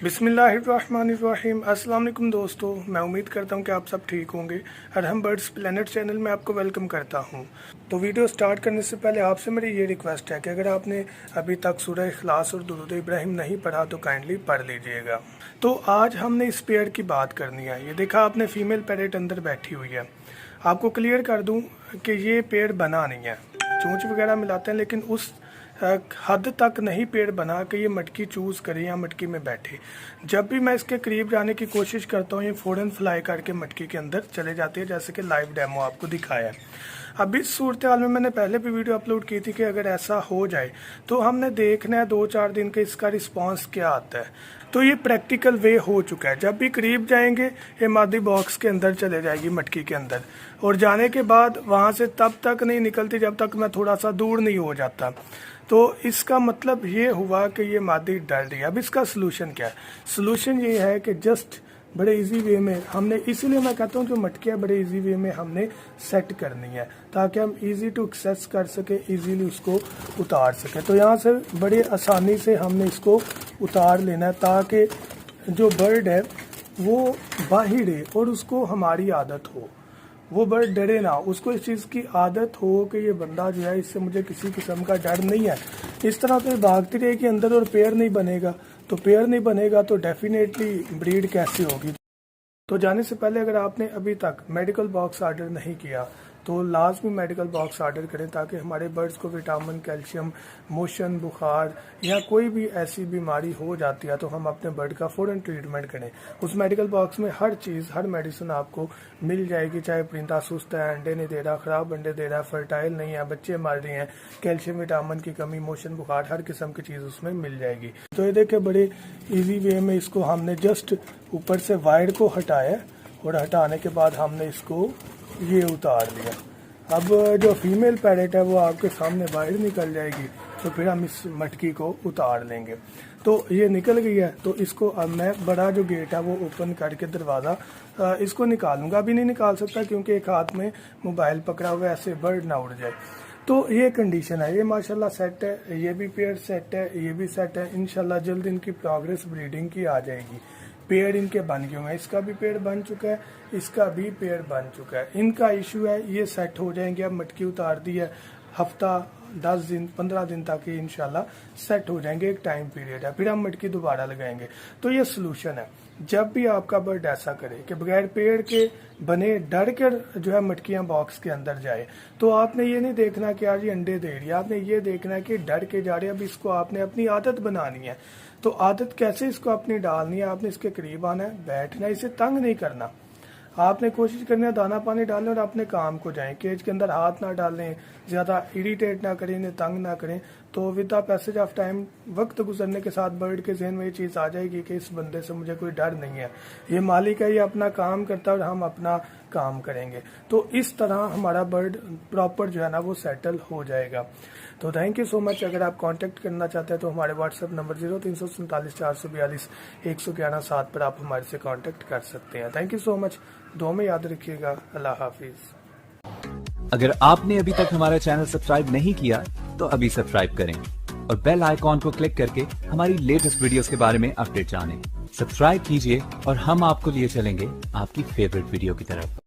बिस्मिल्लाहिर्रहमानिर्रहीम। अस्सलाम वालेकुम दोस्तों, मैं उम्मीद करता हूँ कि आप सब ठीक होंगे। अरहम बर्ड्स प्लेनेट चैनल में आपको वेलकम करता हूँ। तो वीडियो स्टार्ट करने से पहले आपसे मेरी ये रिक्वेस्ट है कि अगर आपने अभी तक सूरह इखलास और दुरूद इब्राहिम नहीं पढ़ा तो काइंडली पढ़ लीजिएगा। तो आज हमने इस पेड़ की बात करनी है। ये देखा आपने, फीमेल पैरेट अंदर बैठी हुई है। आपको क्लियर कर दूँ कि ये पेड़ बना नहीं है, चोंच वगैरह मिलाते हैं, लेकिन उस हद तक नहीं पेड़ बना कि ये मटकी चूज़ करे या मटकी में बैठे। जब भी मैं इसके करीब जाने की कोशिश करता हूँ, ये फ़ौरन फ्लाई करके मटकी के अंदर चले जाती है, जैसे कि लाइव डेमो आपको दिखाया है। अब इस सूरत हाल में मैंने पहले भी वीडियो अपलोड की थी कि अगर ऐसा हो जाए तो हमने देखना है 2-4 दिन के इसका रिस्पांस क्या आता है। तो ये प्रैक्टिकल वे हो चुका है। जब भी करीब जाएंगे ये मादी बॉक्स के अंदर चले जाएगी, मटकी के अंदर, और जाने के बाद वहाँ से तब तक नहीं निकलती जब तक मैं थोड़ा सा दूर नहीं हो जाता। तो इसका मतलब ये हुआ कि ये मादी डर रही है। अब इसका सलूशन क्या है? सलूशन ये है कि जस्ट बड़े इजी वे में हमने, इसीलिए मैं कहता हूँ जो मटकियाँ बड़े इजी वे में हमने सेट करनी है ताकि हम इजी टू एक्सेस कर सके, इजीली उसको उतार सके। तो यहाँ से बड़े आसानी से हमने इसको उतार लेना है ताकि जो बर्ड है वो बाहिर है और उसको हमारी आदत हो, वो बर्ड डरे ना, उसको इस चीज़ की आदत हो कि ये बंदा जो है, इससे मुझे किसी किस्म का डर नहीं है। इस तरह तो ये भागती रहेगी अंदर और पेयर नहीं बनेगा। तो पेयर नहीं बनेगा तो डेफिनेटली ब्रीड कैसे होगी? तो जाने से पहले अगर आपने अभी तक मेडिकल बॉक्स ऑर्डर नहीं किया तो लाजमी मेडिकल बॉक्स ऑर्डर करें ताकि हमारे बर्ड्स को विटामिन, कैल्शियम, मोशन, बुखार या कोई भी ऐसी बीमारी हो जाती है तो हम अपने बर्ड का फ़ौरन ट्रीटमेंट करें। उस मेडिकल बॉक्स में हर चीज़, हर मेडिसिन आपको मिल जाएगी, चाहे परिंदा सुस्त है, अंडे नहीं दे रहा, ख़राब अंडे दे रहा है, फर्टाइल नहीं है, बच्चे मर रहे हैं, कैल्शियम विटामिन की कमी, मोशन, बुखार, हर किस्म की चीज़ उसमें मिल जाएगी। तो ये देखिए बड़े ईजी वे में इसको हमने जस्ट ऊपर से वायर को हटाया और हटाने के बाद हमने इसको ये उतार लिया। अब जो फीमेल पैरेट है वो आपके सामने बाहर निकल जाएगी, तो फिर हम इस मटकी को उतार लेंगे। तो ये निकल गई है, तो इसको अब मैं बड़ा जो गेट है वो ओपन करके दरवाज़ा इसको निकालूंगा। अभी नहीं निकाल सकता क्योंकि एक हाथ में मोबाइल पकड़ा हुआ है, ऐसे बर्ड ना उड़ जाए। तो ये कंडीशन है। ये माशाल्लाह सेट है, ये भी पेयर सेट है, ये भी सेट है। इंशाल्लाह जल्द इनकी प्रोग्रेस ब्रीडिंग की आ जाएगी। पेड़ इनके बन गए हैं, इसका भी पेड़ बन चुका है, इसका भी पेड़ बन चुका है। इनका इशू है ये सेट हो जाएंगे। अब मटकी उतार दी है, हफ्ता 10 दिन 15 दिन तक ये इंशाल्लाह सेट हो जाएंगे। एक टाइम पीरियड है, फिर हम मटकी दोबारा लगाएंगे। तो ये सोल्यूशन है। जब भी आपका बर्ड ऐसा करे कि बगैर पेड़ के बने डर कर जो है मटकियां बॉक्स के अंदर जाए, तो आपने ये नहीं देखना कि आज ये अंडे दे रही है, आपने ये देखना है कि डर के जा रहे हैं। अब इसको आपने अपनी आदत बनानी है। तो आदत कैसे इसको अपनी डालनी है? आपने इसके करीब आना है, बैठना है, इसे तंग नहीं करना। आपने कोशिश करनी है दाना पानी डालें और अपने काम को जाएं। केज के अंदर हाथ ना डालें, ज़्यादा इरिटेट ना करें, इन्हें तंग ना करें। तो with the passage of time, वक्त गुजरने के साथ बर्ड के जहन में ये चीज़ आ जाएगी कि इस बंदे से मुझे कोई डर नहीं है, ये मालिक है, ये अपना काम करता है और हम अपना काम करेंगे। तो इस तरह हमारा बर्ड प्रॉपर जो है ना वो सेटल हो जाएगा। तो थैंक यू सो मच। अगर आप कांटेक्ट करना चाहते हैं तो हमारे व्हाट्सएप नंबर 0347 442 111 7 पर आप हमारे से कांटेक्ट कर सकते हैं। Thank you so much. दुआ में याद रखिएगा। अल्लाह हाफिज। अगर आपने अभी तक हमारा चैनल सब्सक्राइब नहीं किया तो अभी सब्सक्राइब करें और बेल आइकॉन को क्लिक करके हमारी लेटेस्ट वीडियोस के बारे में अपडेट जानें। सब्सक्राइब कीजिए और हम आपको लिए चलेंगे आपकी फेवरेट वीडियो की तरफ।